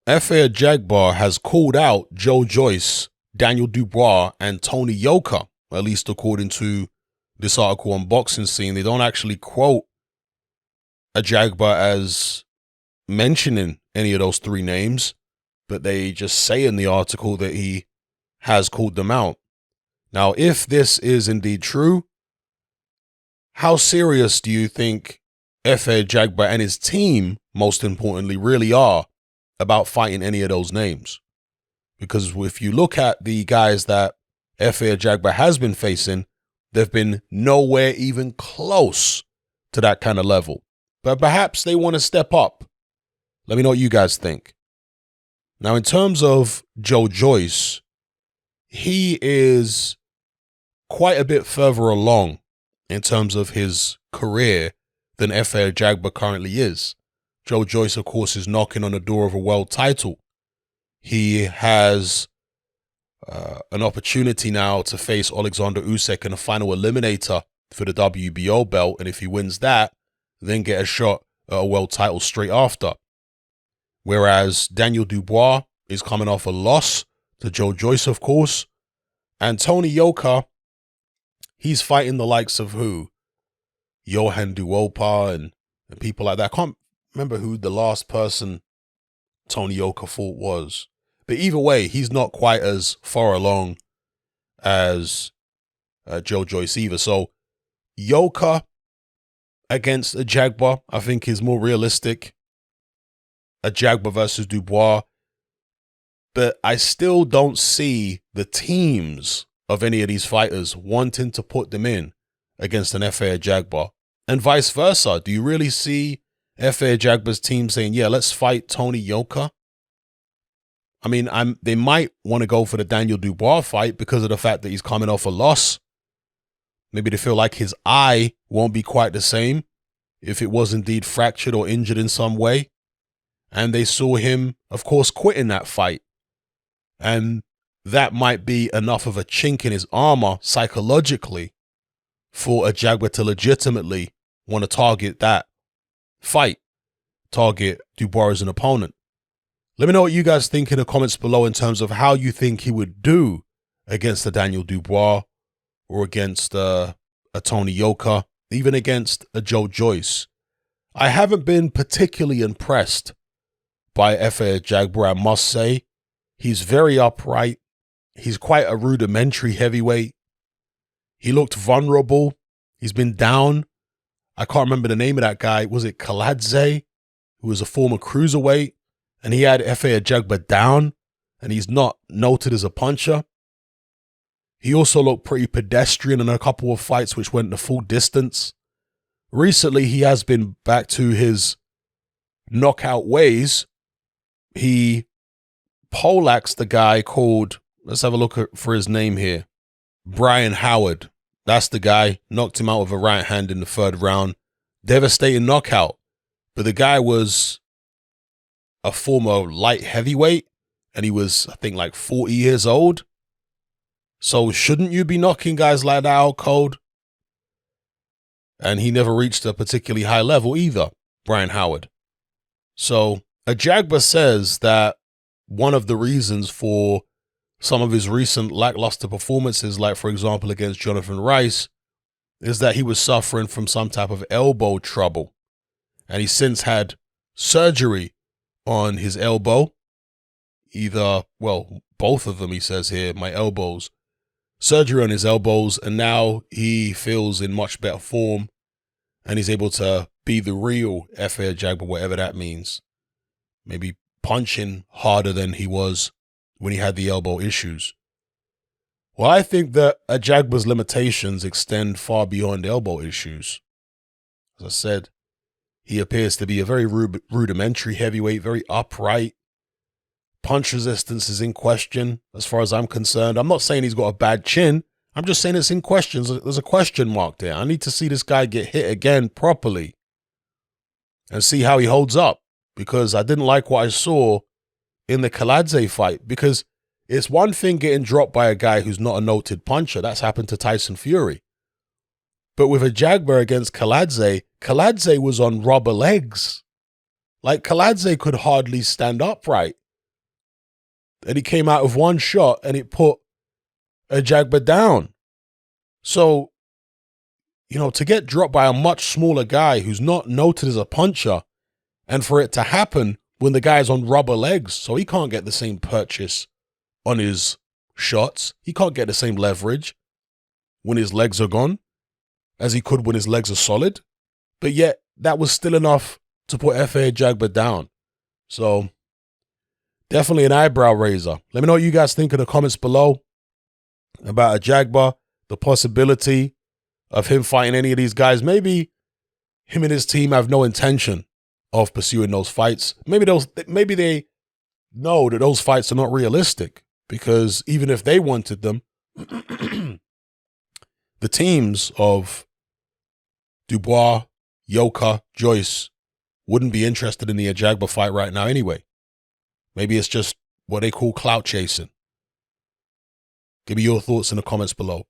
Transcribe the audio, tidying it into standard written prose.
Efe Ajagba has called out Joyce, Daniel Dubois, and Tony Joka, at least according to this article on Boxing Scene. They don't actually quote Ajagba as mentioning any of those three names, but they just say in the article that he has called them out. Now, if this is indeed true, how serious do you think Efe Ajagba and his team, most importantly, really are about fighting any of those names? Because if you look at the guys that Efe Ajagba has been facing, they've been nowhere even close to that kind of level. But perhaps they want to step up. Let me know what you guys think. Now, in terms of Joyce, he is quite a bit further along in terms of his career than Efe Ajagba currently is. Joyce, of course, is knocking on the door of a world title. He has an opportunity now to face Alexander Usyk in a final eliminator for the WBO belt, and if he wins that, then get a shot at a world title straight after. Whereas Daniel Dubois is coming off a loss to Joyce, of course, and Tony Joka, he's fighting the likes of who? Johan Duopa and people like that. I can't remember who the last person Tony Joka fought was. But either way, he's not quite as far along as Joyce either. So Joka against Ajagba, I think, is more realistic. Ajagba versus Dubois. But I still don't see the teams of any of these fighters wanting to put them in against an Efe Ajagba. And vice versa. Do you really see Efe Ajagba's team saying, yeah, let's fight Tony Joka? I mean, they might want to go for the Daniel Dubois fight because of the fact that he's coming off a loss. Maybe they feel like his eye won't be quite the same if it was indeed fractured or injured in some way. And they saw him, of course, quitting that fight. And that might be enough of a chink in his armor psychologically for Ajagba to legitimately want to target that fight, target Dubois as an opponent. Let me know what you guys think in the comments below in terms of how you think he would do against the Daniel Dubois or against a Tony Joka, even against a Joyce. I haven't been particularly impressed by Efe Ajagba, I must say. He's very upright. He's quite a rudimentary heavyweight. He looked vulnerable. He's been down. I can't remember the name of that guy. Was it Kaladze, who was a former cruiserweight? And he had Efe Ajagba down, and he's not noted as a puncher. He also looked pretty pedestrian in a couple of fights which went the full distance. Recently, he has been back to his knockout ways. He poleaxed the guy called, let's have a look for his name here, Brian Howard. That's the guy. Knocked him out with a right hand in the third round. Devastating knockout. But the guy was a former light heavyweight, and he was, I think, like 40 years old. So shouldn't you be knocking guys like that out cold? And he never reached a particularly high level either, Brian Howard. So Ajagba says that one of the reasons for some of his recent lackluster performances, like for example against Jonathan Rice, is that he was suffering from some type of elbow trouble. And he's since had surgery on his elbow. Either, well, both of them, he says here, my elbows. Surgery on his elbows, and now he feels in much better form, and he's able to be the real Efe Ajagba, whatever that means. Maybe punching harder than he was when he had the elbow issues. Well, I think that Ajagba's limitations extend far beyond elbow issues. As I said, he appears to be a very rudimentary heavyweight, very upright. Punch resistance is in question, as far as I'm concerned. I'm not saying he's got a bad chin. I'm just saying it's in question. There's a question mark there. I need to see this guy get hit again properly and see how he holds up, because I didn't like what I saw in the Kaladze fight, because it's one thing getting dropped by a guy who's not a noted puncher. That's happened to Tyson Fury. But with Ajagba against Kaladze, Kaladze was on rubber legs. Like, Kaladze could hardly stand upright. and he came out with one shot and it put Ajagba down. So, to get dropped by a much smaller guy who's not noted as a puncher, and for it to happen when the guy's on rubber legs, so he can't get the same purchase on his shots. He can't get the same leverage when his legs are gone as he could when his legs are solid. But yet, that was still enough to put Efe Ajagba down. So, definitely an eyebrow raiser. Let me know what you guys think in the comments below about Ajagba, the possibility of him fighting any of these guys. Maybe him and his team have no intention of pursuing those fights. Maybe they know that those fights are not realistic, because even if they wanted them, the teams of Dubois, Joka, Joyce wouldn't be interested in the Ajagba fight right now anyway. Maybe it's just what they call clout chasing. Give me your thoughts in the comments below.